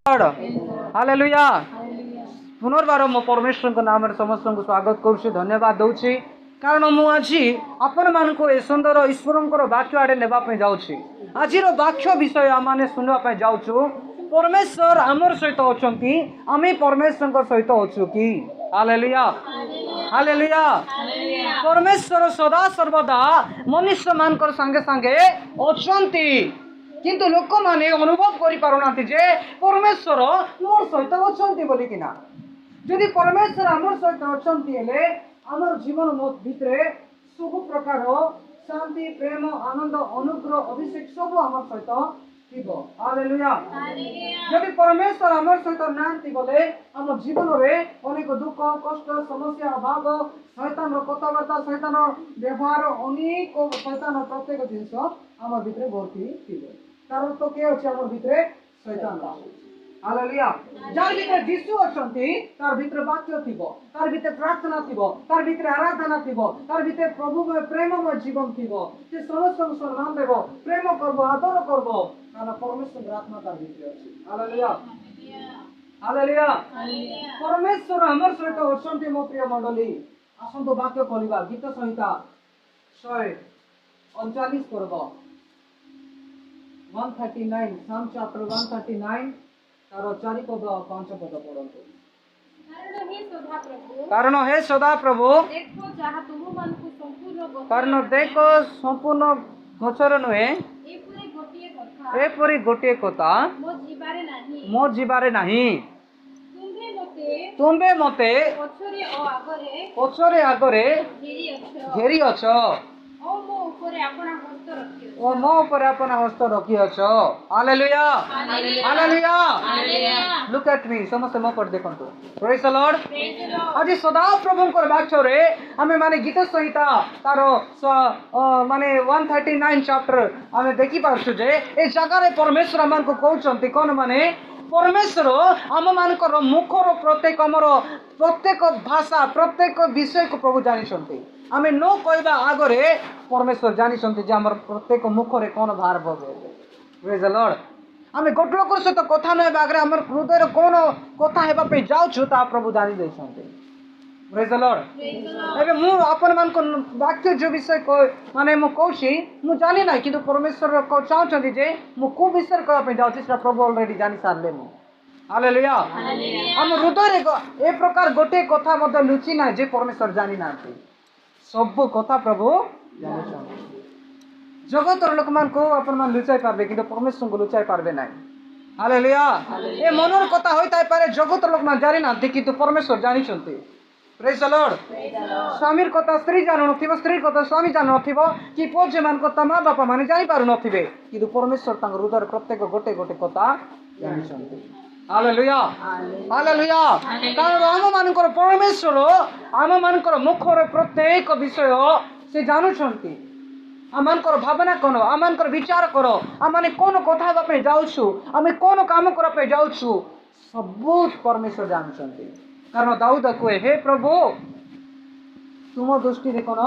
Hallelujah. पुनर्बार मो परमेश्वर नाम समस्त को स्वागत करुँ, धन्यवाद दूसरी कारण मु आज आपण मान ए सुंदर ईश्वर वाक्य आड़े नेबाप जाऊँगी। आज वाक्य विषय आम शुणापी जाऊँ। परमेश्वर आमर सहित अच्छा, आम परमेश्वर सहित अच्छु कि? Hallelujah hallelujah. परमेश्वर सदा सर्वदा मनुष्य मान संगे संगे अच्छा, किंतु लोक माने अनुभव करि पारुना जे परमेश्वर मोर सहित अच्छा बोलिकिना। जदि परमेश्वर आमर सहित अच्छा आमर जीवन भितर सब प्रकार शांति प्रेम आनंद अनुग्रह अभिषेक सब आमर सहित थिबो। हालेलुया। जदि परमेश्वर आमर सहित नांती बोले आम जीवन में अनेक दुख कष्ट समस्या अभाव शैतान कथबार्ता शैतान व्यवहार अनेक शैतान प्रत्येक जिनस आम भितर भर्ती थिबो। कारण तो किए अच्छे आम भितर शैतान। हालेलुया। जार भितर यीशु अछंती तार भितर वाक्य थिबो, तार भितर प्रार्थना थिबो, तार भितर आराधना थिबो, तार भितर प्रभु प्रेममय जीवन थिबो। से समस्त सम्मान देबो, प्रेम करबो, आदर करबो, कारण परमेश्वर आत्मा तार भितर अछि। Hallelujah hallelujah. परमेश्वर हमर सहित अछंती। मो प्रिय मंडली आसंतो वाक्य पढ़िबा गीत संहिता 139 पर्व 139 साम चैप्टर 139 तार 4 पद 5 पद पढ़ंतु। कारण हे सदा प्रभु कारण देखो संपूर्ण गोचर नुहे एपरी गोटे कथा मो जीवारे नहीं। तुम्बे मते पछरे आगरे घेरी अछ ओ मो ऊपर अपना हस्त रखी अछ। Hallelujah hallelujah. Look at me समस्त मो पर देखंतु। Praise the Lord. आज सदा प्रभु को वाक्य रे हमें माने गीत संहिता तार माने 139 चैप्टर हमें देखि पारछु जे ए जगह रे परमेश्वर हमन को कहउचंती कोन माने परमेश्वर आम मानकर मुखर प्रत्येक आमर प्रत्येक भाषा प्रत्येक विषय को प्रभु जानी। आम न कहवा आगे परमेश्वर जानी आमर प्रत्येक मुखरे कौन बाहर बे। Praise the Lord. आम गोटे लोक सहित कथा ना आगे आम हृदय कौन कथा होगापी जाऊँ ता प्रभु जानी देते। Praise the Lord. एबे मु अपन मान को वाक्य जो विषय माने मु कहूँ मु जानी ना, किंतु परमेश्वर को चाहते जे मु को विषय कहवाई जाऊँ प्रभु ऑलरेडी जानी सारे। हालेलुया। आम हृदय ए प्रकार गोटे कथा मध्य लुचि ना जे परमेश्वर जानी ना। सब कथा प्रभु जानी। जगतर लोक मान को अपन मान लुचाई पारबे किंतु परमेश्वर को लुचाई पारबे ना। हालेलुया। ए मनर कथा होइताय पारे जगतर लोक मान जानि ना किंतु परमेश्वर जानिछन्ति। Praise the Lord. स्वामीर कथा स्त्री जानु नथिबो, स्त्री कथा स्वामी जानु नथिबो, कि पुओ जे मान कथा मां बापा माने जानि पारु नथिबे, किंतु परमेश्वर तांग हृदय प्रत्येक गोटे गोटे कथा जानिछन्ति। Hallelujah hallelujah. कारण आम मानकर परमेश्वर आम मानकर मुखर प्रत्येक विषय से जानुछन्ति। आम मानकर भावना कौन आम मानकर विचार कर आम माने कौन कथा हेबापे जाउछु आम कौन काम करापे जाउछु सब परमेश्वर जानुछन्ति। कारण दाऊद कहे हे प्रभु तुम दृष्टि कौन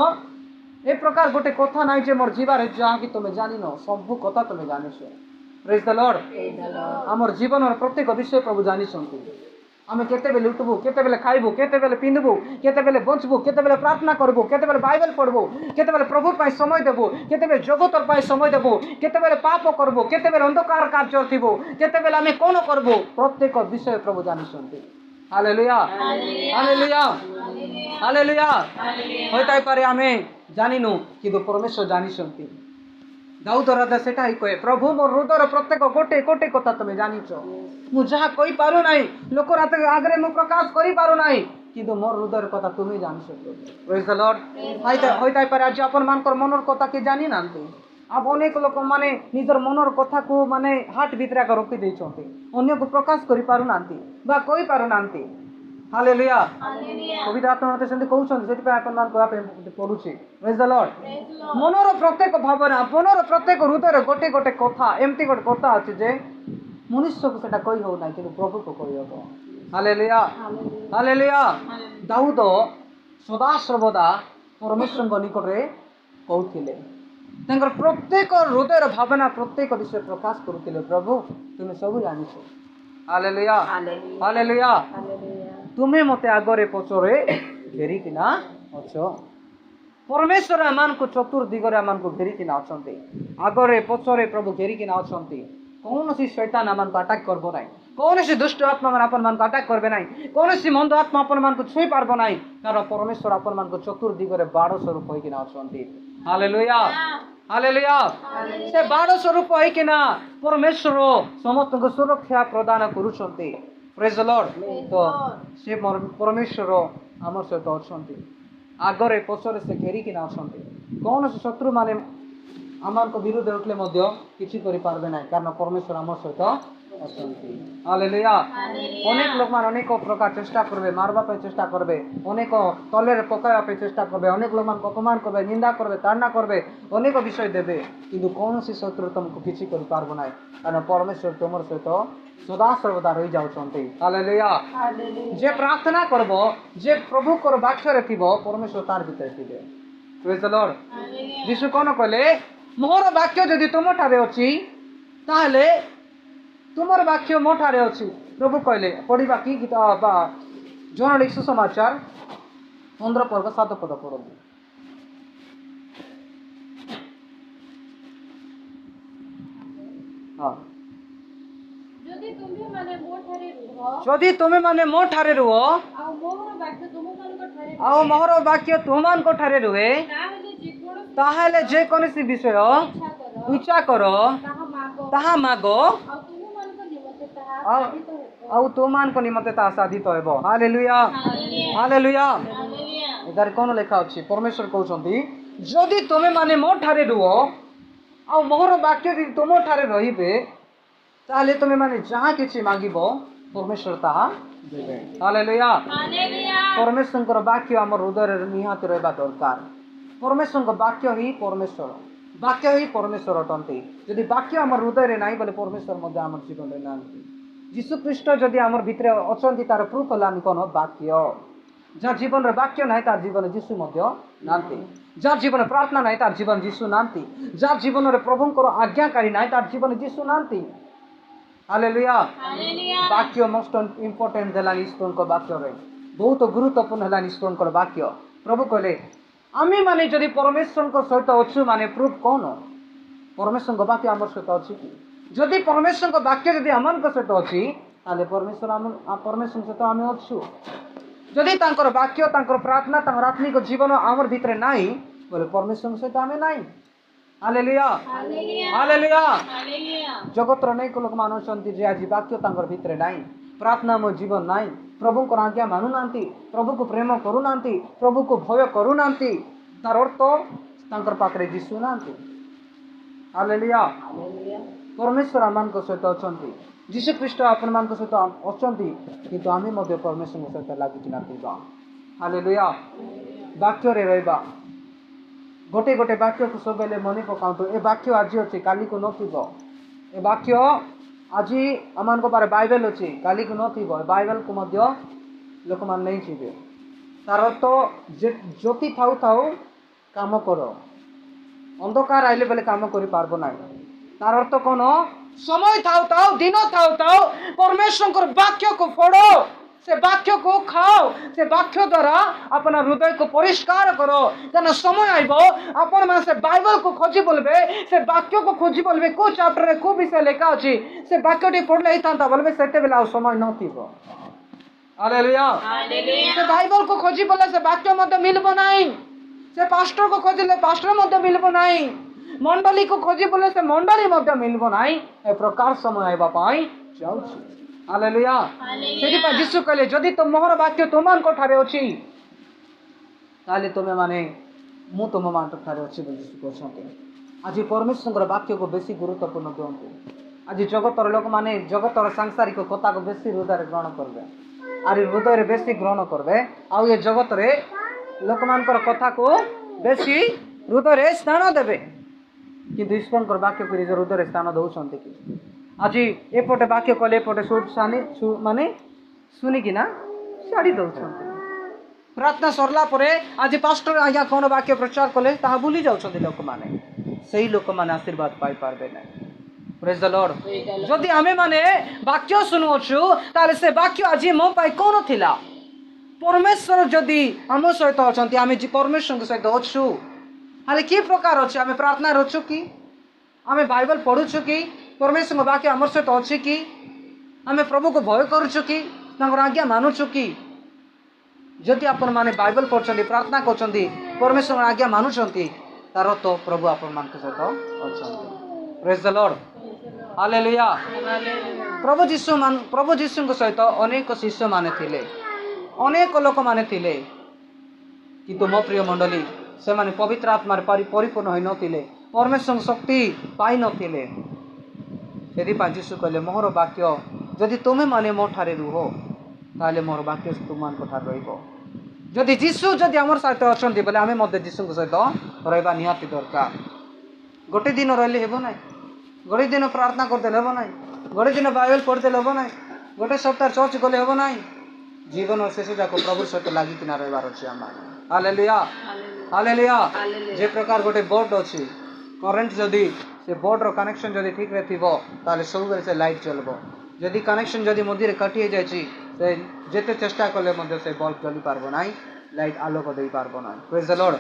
ए प्रकार गोटे कथा ना जे मोर जीवार जहाँ कि तुम जान सब कथा तुम जानिछ। Praise the Lord. आमर जीवन प्रत्येक विषय प्रभु जानी। आम केते बेले उठबू केते बेले खाइबू केते बेले पिंधबू केते बेले बंचबू केते बेले प्रार्थना करबू केते बेले बाइबल पढ़बू केते बेले प्रभु पाई समय देबू केते बेले जगतर पाई समय देबू केते बेले पाप करबू केते बेले अंधकार कार्य थिबू केते बेले आम कौन करबू प्रत्येक विषय प्रभु जानी। Hallelujah hallelujah hallelujah. होइताय पारे आमे जानिनु किंतु परमेश्वर जानी। दाऊद राजा सेटा ही कहे प्रभु मोर हृदय प्रत्येक गोटे गोटे कथा तुम जानिछ। मु जहाँ कहि पारु नाही लोक आगे मु प्रकाश करि पारु नाही किंतु मोर हृदय कथा तुम जानिछ। Praise the Lord. होइताय पारे आज अपन मानकर मनर कथा के जानि नांती। अब अनेक लोक माने निजर मनर कथा को माने हार्ट भितर आगे रखि देइछन्ति, अन्य को प्रकाश करि पारु नांती बा कहि पारु नांती। हालेलुया। पवित्र आत्मा मते सेंति कहउछन सेति पे अपन मान को आपे पढुछि। Praise the Lord. मनर प्रत्येक भावना मनर प्रत्येक हृदय गोटे गोटे कथा एमती गोटे कथा अछि जे मनुष्य को सेटा कहि हो ना किंतु प्रभु को कहि हो। Hallelujah hallelujah. दाऊद सदा सर्वदा परमेश्वर निकट रे कहउथिले तांकर प्रत्येक हृदय भावना प्रत्येक विषय प्रकाश करुथिले प्रभु तुम सब जानिछ। Hallelujah hallelujah. ତୁମେ ମତେ ଆଗରେ ପଛରେ ଘେରିକିନା ଅଛ। ପରମେଶ୍ୱର ଆମମାନଙ୍କୁ ଚତୁର୍ଦିଗରେ ଆମମାନଙ୍କୁ ଘେରିକିନା ଅଛନ୍ତି। ଆଗରେ ପଛରେ ପ୍ରଭୁ ଘେରିକିନା ଅଛନ୍ତି। କୌଣସି ଶୈତାନ ଆମମାନଙ୍କୁ ଆଟାକ୍ କରିବ ନାହିଁ। କୌଣସି ଦୁଷ୍ଟ ଆତ୍ମା ମାନେ ଆପଣମାନଙ୍କୁ ଆଟାକ୍ କରିବେ ନାହିଁ। କୌଣସି ମନ୍ଦ ଆତ୍ମା ଆପଣମାନଙ୍କୁ ଛୁଇଁ ପାରିବ ନାହିଁ। କାରଣ ପରମେଶ୍ୱର ଆପଣମାନଙ୍କୁ ଚତୁର୍ଦିଗରେ ବାଡ଼ ସ୍ୱରୂପ ହୋଇକିନା ଅଛନ୍ତି। Hallelujah hallelujah. ସେ ବାଡ଼ ସ୍ୱରୂପ ହେଇକିନା ପରମେଶ୍ୱର ସମସ୍ତଙ୍କୁ ସୁରକ୍ଷା ପ୍ରଦାନ କରୁଛନ୍ତି। ପ୍ରେଜ୍ ଦ ଲର୍ଡ। ତ ସେ ପରମେଶ୍ୱର ଆମ ସହିତ ଅଛନ୍ତି। ଆଗରେ ପଛରେ ସେ ଘେରିକିନା ଅଛନ୍ତି। କୌଣସି ଶତ୍ରୁ ମାନେ ଆମମାନଙ୍କ ବିରୁଦ୍ଧରେ ଉଠିଲେ ମଧ୍ୟ କିଛି କରିପାରିବେ ନାହିଁ। କାରଣ ପରମେଶ୍ୱର ଆମ ସହିତ ଅଛନ୍ତି। ହାଲେଲୁୟା। ଅନେକ ଲୋକମାନେ ଅନେକ ପ୍ରକାର ଚେଷ୍ଟା କରିବେ, ମାରିବା ପାଇଁ ଚେଷ୍ଟା କରିବେ, ଅନେକ ତଲେରେ ପକାଇବା ପାଇଁ ଚେଷ୍ଟା କରିବେ, ଅନେକ ଲୋକମାନଙ୍କୁ ଅପମାନ କରିବେ, ନିନ୍ଦା କରିବେ, ତାଡ଼ନା କରିବେ, ଅନେକ ବିଷୟ ଦେବେ। କିନ୍ତୁ କୌଣସି ଶତ୍ରୁ ତୁମକୁ କିଛି କରିପାରିବ ନାହିଁ। କାରଣ ପରମେଶ୍ୱର ତୁମର ସହିତ ସଦାସର୍ବଦା ରହିଯାଉଛନ୍ତି। ହାଲେଲୁୟା। ଯେ ପ୍ରାର୍ଥନା କରିବ, ଯେ ପ୍ରଭୁଙ୍କର ବାକ୍ୟରେ ଥିବ, ପରମେଶ୍ୱର ତାର ଭିତରେ ଥିବେ। ପ୍ରେଜ୍ ଦ ଲର୍ଡ। ଯୀଶୁ କ'ଣ କହିଲେ? ମୋର ବାକ୍ୟ ଯଦି ତୁମଠାରେ ଅଛି ତାହେଲେ ତୁମର ବାକ୍ୟ ମୋ ଠାରେ ଅଛି। ପ୍ରଭୁ କହିଲେ। ପଢ଼ିବା କି ଗୀତା ବା ଜନଲିକ ସୁସମାଚାର 15 ପର୍ବ 7 ପଦ ପଢ଼ନ୍ତୁ। ହଁ। ଯଦି ତୁମେ ମାନେ ମୋ ଠାରେ ରୁହ ଆଉ ମୋର ବାକ୍ୟ ତୁମମାନଙ୍କ ଠାରେ ରୁହେ, ତାହେଲେ ଯେକୌଣସି ବିଷୟ ଇଚ୍ଛା କର ତାହା ମାଗ ଆଉ ତୁମମାନଙ୍କ ନିମନ୍ତେ ତାହା ସାଧିତ ହେବ। Hallelujah hallelujah. ଏଠାରେ କ'ଣ ଲେଖା ଅଛି? ପରମେଶ୍ୱର କହୁଛନ୍ତି ଯଦି ତୁମେ ମାନେ ମୋ ଠାରେ ରୁହ ଆଉ ମୋର ବାକ୍ୟ ଯଦି ତୁମ ଠାରେ ରହିବେ, ତାହେଲେ ତୁମେ ମାନେ ଯାହା କିଛି ମାଗିବ ପରମେଶ୍ୱର ତାହା ଦେବେ। ହାଲେଲୁୟା। ପରମେଶ୍ୱରଙ୍କର ବାକ୍ୟ ଆମର ହୃଦୟରେ ନିହାତି ରହିବା ଦରକାର। ପରମେଶ୍ୱରଙ୍କ ବାକ୍ୟ ହିଁ ପରମେଶ୍ୱର, ବାକ୍ୟ ହିଁ ପରମେଶ୍ୱର ଅଟନ୍ତି। ଯଦି ବାକ୍ୟ ଆମର ହୃଦୟରେ ନାହିଁ ବୋଲେ ପରମେଶ୍ୱର ମଧ୍ୟ ଆମର ଜୀବନରେ ନାହାନ୍ତି। ଯୀଶୁ ଖ୍ରୀଷ୍ଟ ଯଦି ଆମର ଭିତରେ ଅଛନ୍ତି ତାର ପ୍ରୁଫ୍ ହେଲାନି କ'ଣ? ବାକ୍ୟ। ଯାହା ଜୀବନରେ ବାକ୍ୟ ନାହିଁ ତାର ଜୀବନରେ ଯୀଶୁ ମଧ୍ୟ ନାହାନ୍ତି। ଯାହାର ଜୀବନରେ ପ୍ରାର୍ଥନା ନାହିଁ ତାର ଜୀବନ ଯୀଶୁ ନାହାନ୍ତି। ଯାହାର ଜୀବନରେ ପ୍ରଭୁଙ୍କର ଆଜ୍ଞାକାରୀ ନାହିଁ ତାର ଜୀବନ ଯୀଶୁ ନାହାନ୍ତି। ହାଲେଲୁୟା। ବାକ୍ୟ ମୋଷ୍ଟ ଇମ୍ପୋର୍ଟାଣ୍ଟ ହେଲାନି ଈଶ୍ୱରଙ୍କ ବାକ୍ୟରେ। ବହୁତ ଗୁରୁତ୍ୱପୂର୍ଣ୍ଣ ହେଲାନି ଈଶ୍ୱରଙ୍କର ବାକ୍ୟ। ପ୍ରଭୁ କହିଲେ ଆମେ ମାନେ ଯଦି ପରମେଶ୍ୱରଙ୍କ ସହିତ ଅଛୁ ମାନେ ପ୍ରୁଫ୍ କ'ଣ? ପରମେଶ୍ୱରଙ୍କ ବାକ୍ୟ ଆମର ସହିତ ଅଛି କି? ଯଦି ପରମେଶ୍ୱରଙ୍କ ବାକ୍ୟ ଯଦି ଆମମାନଙ୍କ ସହିତ ଅଛି ତାହେଲେ ପରମେଶ୍ୱରଙ୍କ ସହିତ ଆମେ ଅଛୁ। ଯଦି ତାଙ୍କର ବାକ୍ୟ, ତାଙ୍କର ପ୍ରାର୍ଥନା, ତାଙ୍କର ଆତ୍ମିକ ଜୀବନ ଆମର ଭିତରେ ନାହିଁ ବୋଲେ ପରମେଶ୍ୱରଙ୍କ ସହିତ ଆମେ ନାହିଁ। Hallelujah hallelujah. ଜଗତର ଅନେକ ଲୋକମାନେ ଅଛନ୍ତି ଯେ ଆଜି ବାକ୍ୟ ତାଙ୍କର ଭିତରେ ନାହିଁ, ପ୍ରାର୍ଥନାମୟ ଜୀବନ ନାହିଁ, ପ୍ରଭୁଙ୍କର ଆଜ୍ଞା ମାନୁନାହାନ୍ତି, ପ୍ରଭୁକୁ ପ୍ରେମ କରୁନାହାନ୍ତି, ପ୍ରଭୁକୁ ଭୟ କରୁନାହାନ୍ତି। ତାର ଅର୍ଥ ତାଙ୍କର ପାଖରେ ଯୀଶୁ ନାହାନ୍ତି। ହାଲେଲୁୟା। ପରମେଶ୍ୱର ଆମମାନଙ୍କ ସହିତ ଅଛନ୍ତି। ଯୀଶୁ ଖ୍ରୀଷ୍ଟ ଆପଣମାନଙ୍କ ସହିତ ଅଛନ୍ତି, କିନ୍ତୁ ଆମେ ମଧ୍ୟ ପରମେଶ୍ୱରଙ୍କ ସହିତ ଲାଗିକିନା ଥିବା। ହାଲେଲୁୟା। ବାକ୍ୟରେ ରହିବା। ଗୋଟେ ଗୋଟେ ବାକ୍ୟକୁ ସବୁବେଳେ ମନେ ପକାନ୍ତୁ। ଏ ବାକ୍ୟ ଆଜି ଅଛି, କାଲିକୁ ନଥିବ। ଏ ବାକ୍ୟ ଆଜି ଆମମାନଙ୍କ ପାଖରେ ବାଇବେଲ ଅଛି, କାଲିକୁ ନଥିବ। ଏ ବାଇବେଲକୁ ମଧ୍ୟ ଲୋକମାନେ ନେଇଯିବେ। ତାର ଅର୍ଥ ଜ୍ୟୋତି ଥାଉ ଥାଉ କାମ କର, ଅନ୍ଧକାର ଆଇଲେ ବେଲେ କାମ କରିପାରିବ ନାହିଁ। ତାର ଅର୍ଥ କ'ଣ? ସମୟ ଥାଉ ଥାଉ, ଦିନ ଥାଉ ଥାଉ ପରମେଶ୍ୱରଙ୍କର ବାକ୍ୟକୁ ପଢ଼, ସେ ବାକ୍ୟକୁ ଖାଅ, ସେ ବାକ୍ୟ ଦ୍ୱାରା ଆପଣ ହୃଦୟକୁ ପରିଷ୍କାର କର। କାରଣ ସମୟ ଆଇବ ଆପଣମାନେ ସେ ବାଇବେଲକୁ ଖୋଜି ବୋଲବେ, ସେ ବାକ୍ୟକୁ ଖୋଜି ବୋଲବେ କେଉଁ ଚାପ୍ଟରରେ କେଉଁ ବିଷୟ ଲେଖା ଅଛି, ସେ ବାକ୍ୟଟି ପଢ଼ିଲେ ହେଇଥାନ୍ତା ବୋଲବେ, ସେତେବେଳେ ଆଉ ସମୟ ନଥିବ। ହାଲେଲୁୟା। ସେ ବାଇବେଲକୁ ଖୋଜି ବୋଲେ ସେ ବାକ୍ୟ ମଧ୍ୟ ମିଳିବ ନାହିଁ। ସେ ପାଷ୍ଟରକୁ ଖୋଜିଲେ ପାଷ୍ଟର ମଧ୍ୟ ମିଳିବ ନାହିଁ। ମଣ୍ଡଳୀକୁ ଖୋଜି ବୋଲେ ସେ ମଣ୍ଡଳୀ ମଧ୍ୟ ମିଳିବ ନାହିଁ। ଏ ପ୍ରକାର ସମୟ ଆଇବା ପାଇଁ ଯାଉଛି। ହାଲେଲୁୟା। ସେଥିପାଇଁ ଯୀଶୁ କହିଲେ ଯଦି ମୋର ବାକ୍ୟ ତୁମମାନଙ୍କ ଠାରେ ଅଛି ତାହେଲେ ତୁମେ ମାନେ ମୁଁ ତୁମମାନଙ୍କ ଠାରେ ଅଛି ବୋଲି ଯୀଶୁ କହିଛନ୍ତି। ଆଜି ପରମେଶ୍ୱରଙ୍କର ବାକ୍ୟକୁ ବେଶୀ ଗୁରୁତ୍ୱପୂର୍ଣ୍ଣ ଦିଅନ୍ତୁ। ଆଜି ଜଗତର ଲୋକମାନେ ଜଗତର ସାଂସାରିକ କଥାକୁ ବେଶୀ ହୃଦୟରେ ଗ୍ରହଣ କରିବେ, ଆରି ହୃଦୟରେ ବେଶୀ ଗ୍ରହଣ କରିବେ, ଆଉ ଏ ଜଗତରେ ଲୋକମାନଙ୍କର କଥାକୁ ବେଶୀ ହୃଦୟରେ ସ୍ଥାନ ଦେବେ। କିନ୍ତୁ ଈଶ୍ୱରଙ୍କର ବାକ୍ୟକୁ ନିଜ ହୃଦୟରେ ସ୍ଥାନ ଦେଉଛନ୍ତି କି? ଆଜି ଏପଟେ ବାକ୍ୟ କଲେ ଏପଟେ ମାନେ ଶୁଣିକିନା ଛାଡ଼ି ଦେଉଛନ୍ତି। ପ୍ରାର୍ଥନା ସରିଲା ପରେ ଆଜି ପାଷ୍ଟର ଆଜ୍ଞା କ'ଣ ବାକ୍ୟ ପ୍ରଚାର କଲେ ତାହା ଭୁଲି ଯାଉଛନ୍ତି ଲୋକମାନେ। ସେଇ ଲୋକମାନେ ଆଶୀର୍ବାଦ ପାଇପାରିବେ ନାହିଁ। प्रेज द लॉर्ड जदि आमे माने वाक्य सुनुछु ताले से वाक्य आज मो पाई कोन थिला परमेश्वर जदि आम सहित अछंती आमे जी परमेश्वर सहित अछु हाले की प्रकार अछि आमे प्रार्थना रछु की आमे बाइबल पढुछु की परमेश्वर वाक्य हमर सहित अछि की आमे प्रभु को भय करूछु की तांकर आज्ञा मानुछु की जदि आपण माने बाइबल पढछंती प्रार्थना करछंती परमेश्वर आज्ञा मानुछंती तार तो प्रभु आपण मान के सहित अछंती प्रेज द लॉर्ड हालेलुया प्रभु जीशु सहित अनेक शिष्य माने थिले अनेक लोक माने थिले किंतु मो प्रिय मंडली से माने पवित्र आत्मा परिपूर्ण होई नथिले परमेश्वर शक्ति पाई नथिले यदि जीशु कहले मोर वाक्य जदि तुमे माने मो ठारे रुहो ताले मोर वाक्य तुम मान ठार रहिबो जदि जीशु जदि हमर सहित अछंती बोले आमे मध्य जीशु सहित रहबा निहाती दरकार गोटे दिन रहले हेबो नै गोटे दिन प्रार्थना करते हेबो नै गोटे दिन बाइबल पढ़ते हेबो नै गोटे सप्ताह चर्च गले हेबो नै जीवन शेष जाक प्रभु सहित लागि किना रहबार अछि हम हालेलुया हालेलुया जे प्रकार गोटे बोर्ड अछि करंट जदि से बोर्ड रो कनेक्शन जदि ठीक रे थिबो ताले सब बेले से लाइट चलबो जदि कनेक्शन जदि मझे कटि जाइछि से जेते चेष्टा कले मध्य से बल्ब जली पारबो नाही लाइट आलोक देई पारबो नाही प्रेज द लॉर्ड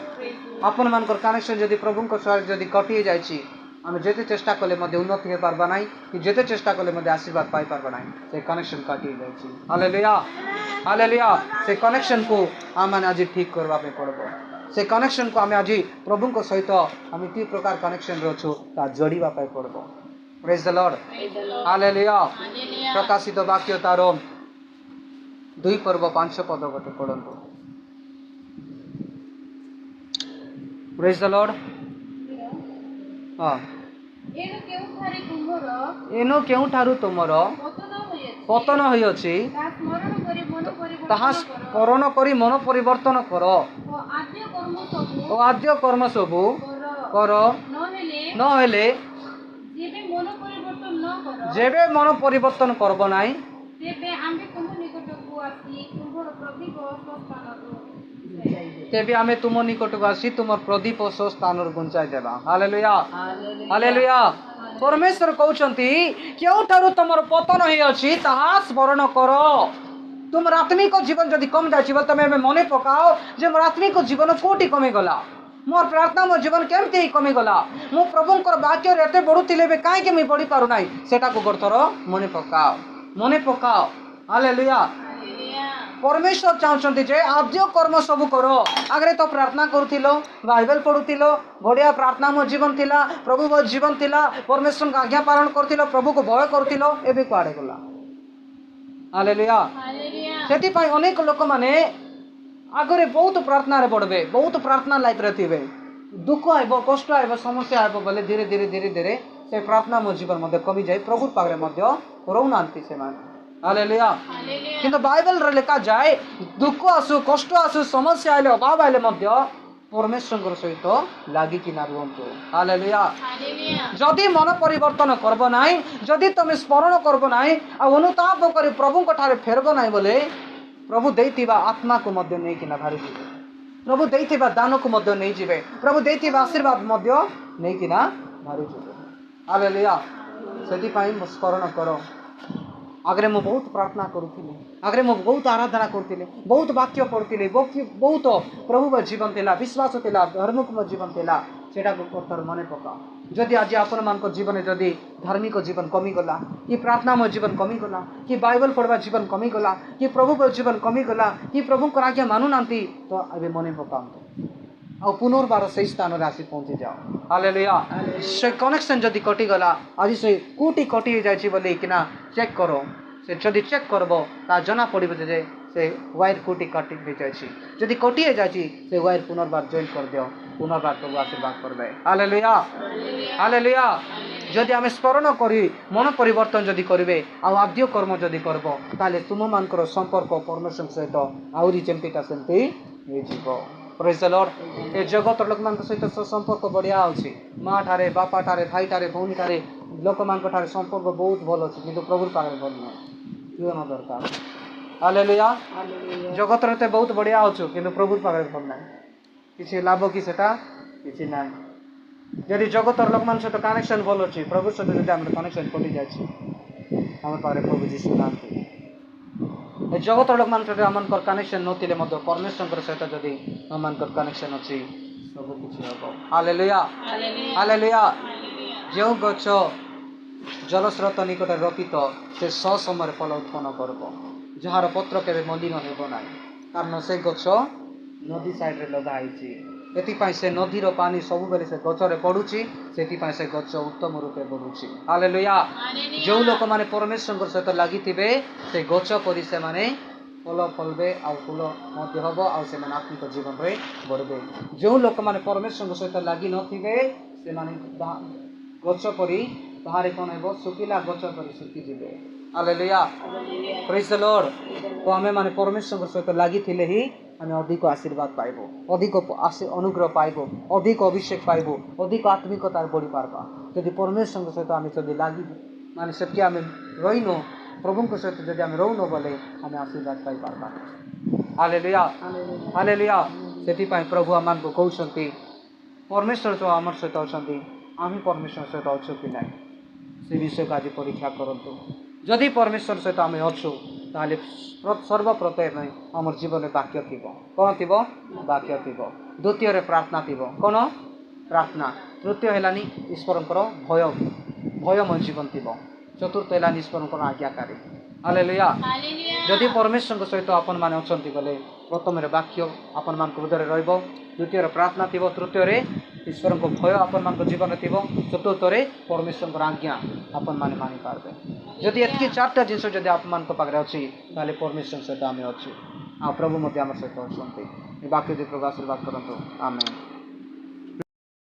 अपन मानकर कनेक्शन जदि प्रभु को सहायता जदि कटि जाइछि आम जेते चेष्टा कले मध्य उन्नति हो पारबा नाही कि जेते चेष्टा कले मध्य आशीर्वाद पाई पारबा नाही से कनेक्शन कटि जाइछि हालेलुया हालेलुया से कनेक्शन को आम माने आज ठीक करबा पे पड़बो से कनेक्शन को आम आज प्रभु को सहित आम की प्रकार कनेक्शन रछु ता जोड़ीबा पे पड़बो प्रेज द लॉर्ड हालेलुया प्रकाशित वाक्य तार 2 पर्व 5 पद गोटे पढ़ंतु प्रेज द लॉर्ड हां एनो केउ ठारू तुमर पतन होई अछि ताहा स्मरण करी मन परिवर्तन कर ओ आद्य कर्म सबु कर न हेले जेबे मन परिवर्तन करब नाही तेबे आमे तुम निकट को आसी तुम प्रदीप स्थान गुंचाई देबा हालेलुया हालेलुया परमेश्वर कहउचंती केउ ठारू तमर पतन होई अछि ताहा स्मरण कर तुम आत्मिक जीवन जदि कम जाछि बोल तमे मने पकाओ जे मोर आत्मिक जीवन कोटी कमी गला मोर प्रार्थना मो जीवन केमती कमी गला मो प्रभु को वाक्य एते बढुतिले बे काहे के मी पढी पारु नाही सेटा को गोरथर मने पकाओ हालेलुया परमेश्वर चाहते जे आद्य कर्म सब करो आगे तो प्रार्थना करुथिलो बाइबल पढ़ुथिलो बढ़िया प्रार्थना मो जीवन थिला प्रभु मो जीवन थिला परमेश्वर का आज्ञा पालन करथिलो प्रभु को भय करथिलो एबे कुआडे गला हालेलुया सेति पई अनेक लोक माने आगरे बहुत प्रार्थना रे पड़बे बहुत प्रार्थना लाइफ रे थिबे दुख आइबो कष्ट आइबो समस्या आइबो बोले धीरे धीरे धीरे धीरे से प्रार्थना मो जीवन मध्ये कमी जाय प्रभु पागरे मध्ये रहुनांती से मान हालेलुया किंतु बाइबल रे लिखा जाए दुख आसु कष्ट आसु समस्या आइले अभाव आइले मध्ये परमेश्वर सहित लागि किना रुहंतु हालेलुया जदि मन परिवर्तन करबो नाही जदि तुम स्मरण करबो नाही आ अनुताप करी प्रभु को ठारे फेरबो नाही बोले प्रभु देइतिबा आत्मा को मध्य नै किना भारी जिवे प्रभु देइतिबा दान को मध्य नै जिवे प्रभु देइतिबा आशीर्वाद मध्य नै किना भारी जिवे हालेलुया सेति पई स्मरण करो आगरे मो बहुत प्रार्थना करुथिले आगरे मो बहुत आराधना करथिले बहुत वाक्य पढ़थिले बहुत प्रभु जीवन थिला विश्वास थिला धर्मक मो जीवन थिला सेटा को करतर मने पका जदि आज आपण मान को जीवन जदि धार्मिक जीवन कमी गला कि प्रार्थना मो जीवन कमी गला कि बाइबल पढ़वा जीवन कमी गला कि प्रभु को जीवन कमी गला कि प्रभु को आज्ञा मानु नांती तो अबे मने पकांतो आ पुनर्बार से स्थान रे आसी पहुंची जाओ हालेलुया से कनेक्शन जदि कटि गला आज से कोटी कटि जायछि बोले किना चेक करो से जदि चेक करबो ता जना पड़िबो जे से वायर कोटी कटि जायछि जदि कटि जायछि से वायर पुनर्बार जॉइन कर दियो पुनर्बार प्रभु आशीर्वाद करबे हालेलुया हालेलुया जदि आमे स्मरण करी मन परिवर्तन जदि करिवे आ आद्य कर्म जदि करबो ताले तुम मानकर संपर्क परमेश्वर सहित आउरी जेमतिटा सेमति हे जीवो प्रेज द लॉर्ड ए जगत लोक मान सहित संपर्क बढ़िया अछि माँ ठारे बापा ठारे भाई ठारे भौणी ठारे लोक मान ठारे संपर्क बहुत भल अछि किंतु प्रभु पाखरे भल न यो न दरकार हालेलुया जगत रे बहुत बढ़िया अछि किंतु प्रभु पाखरे भल न किछि लाभ कि सेटा किछि नै যদি জগতর লোকমান সହିତ কানেকশন ଭଲ ଅଛି ପ୍ରଭୁ ସହିତ ଯଦି ଆମର କନେକ୍ସନ୍ କଟି ଯାଇଛି ଆମ ପାଖରେ ପ୍ରଭୁ ଯୀଶୁ ନାହାନ୍ତି। ଏ ଜଗତର ଲୋକମାନ ସହିତ ଆମମାନଙ୍କର କନେକ୍ସନ୍ ନଥିଲେ ମଧ୍ୟ ପରମେଶ୍ୱରଙ୍କ ସହିତ ଯଦି ଆମମାନଙ୍କର କନେକ୍ସନ୍ ଅଛି ସବୁ କିଛି ହେବ। Hallelujah hallelujah. ଯେଉଁ ଗଛ ଜଳସ୍ରୋତ ନିକଟରେ ରୋପିତ ସେ ସମୟରେ ଫଳ ଉତ୍ପନ୍ନ କରିବ, ଯାହାର ପତ୍ର କେବେ ମଲିନ ହେବ ନାହିଁ, କାରଣ ସେ ଗଛ ନଦୀ ସାଇଡ୍ରେ ଲଗା ହେଇଛି। ଏଥିପାଇଁ ସେ ନଦୀର ପାଣି ସବୁବେଳେ ସେ ଗଛରେ ପଡୁଛି, ସେଥିପାଇଁ ସେ ଗଛ ଉତ୍ତମ ରୂପେ ବଢୁଛି। ହାଲେଲୁୟା। ଯେଉଁ ଲୋକମାନେ ପରମେଶ୍ୱରଙ୍କ ସହିତ ଲାଗିଥିବେ ସେ ଗଛ ପରି ସେମାନେ ଫଳ ଫଳିବେ, ଆଉ ଫୁଲ ମଧ୍ୟ ହେବ, ଆଉ ସେମାନେ ଆତ୍ମିକ ଜୀବନରେ ବଢ଼ିବେ। ଯେଉଁ ଲୋକମାନେ ପରମେଶ୍ୱରଙ୍କ ସହିତ ଲାଗି ନଥିବେ ସେମାନେ ଗଛ ପରି ବାହାରେ କ'ଣ ହେବ, ଶୁଖିଲା ଗଛ ପରି ଶୁଖିଯିବେ। ହାଲେଲୁୟା ପ୍ରେଜ୍ ଦ ଲର୍ଡ। ତ ଆମେମାନେ ପରମେଶ୍ୱରଙ୍କ ସହିତ ଲାଗିଥିଲେ ହିଁ ଆମେ ଅଧିକ ଆଶୀର୍ବାଦ ପାଇବୁ, ଅଧିକ ଅନୁଗ୍ରହ ପାଇବୁ, ଅଧିକ ଅଭିଷେକ ପାଇବୁ, ଅଧିକ ଆତ୍ମିକତାରେ ବଢ଼ିପାରିବା। ଯଦି ପରମେଶ୍ୱରଙ୍କ ସହିତ ଆମେ ଯଦି ଲାଗି ମାନେ ସେତିକି ଆମେ ରହିନୁ, ପ୍ରଭୁଙ୍କ ସହିତ ଯଦି ଆମେ ରହୁନୁ ବୋଲେ ଆମେ ଆଶୀର୍ବାଦ ପାଇପାରିବା। Hallelujah hallelujah. ସେଥିପାଇଁ ପ୍ରଭୁ ଆମମାନଙ୍କୁ କହୁଛନ୍ତି ପରମେଶ୍ୱର ତ ଆମର ସହିତ ଅଛନ୍ତି, ଆମେ ପରମେଶ୍ୱର ସହିତ ଅଛୁ କି ନାହିଁ ସେ ବିଷୟକୁ ଆଜି ପରୀକ୍ଷା କରନ୍ତୁ। ଯଦି ପରମେଶ୍ୱର ସହିତ ଆମେ ଅଛୁ ତାହେଲେ ସର୍ବପ୍ରଥମେ ଆମର ଜୀବନରେ ବାକ୍ୟ ଥିବ। କ'ଣ ଥିବ? ବାକ୍ୟ ଥିବ। ଦ୍ୱିତୀୟରେ ପ୍ରାର୍ଥନା ଥିବ। କ'ଣ? ପ୍ରାର୍ଥନା। ତୃତୀୟ ହେଲାନି ଈଶ୍ୱରଙ୍କର ଭୟମୟ ଜୀବନ ଥିବ। ଚତୁର୍ଥ ହେଲାନି ଈଶ୍ୱରଙ୍କର ଆଜ୍ଞାକାରୀ। ହାଲେଲୁୟା। ଯଦି ପରମେଶ୍ୱରଙ୍କ ସହିତ ଆପଣମାନେ ଅଛନ୍ତି ବୋଲେ ପ୍ରଥମରେ ବାକ୍ୟ ଆପଣମାନଙ୍କ ହୃଦୟରେ ରହିବ, ଦ୍ୱିତୀୟରେ ପ୍ରାର୍ଥନା ଥିବ, ତୃତୀୟରେ ଈଶ୍ୱରଙ୍କ ଭୟ ଆପଣମାନଙ୍କ ଜୀବନରେ ଥିବ, ଚତୁର୍ଥରେ ପରମେଶ୍ୱରଙ୍କର ଆଜ୍ଞା ଆପଣମାନେ ମାନିପାରିବେ। ଯଦି ଏତିକି ଚାରିଟା ଜିନିଷ ଯଦି ଆପଣମାନଙ୍କ ପାଖରେ ଅଛି ତାହେଲେ ପରମେଶ୍ୱର ସହିତ ଆମେ ଅଛୁ, ଆଉ ପ୍ରଭୁ ମଧ୍ୟ ଆମ ସହିତ ଅଛନ୍ତି। ଏ ବାକ୍ୟ ଦେଇ ପ୍ରଭୁ ଆଶୀର୍ବାଦ କରନ୍ତୁ। ଆମେନ୍।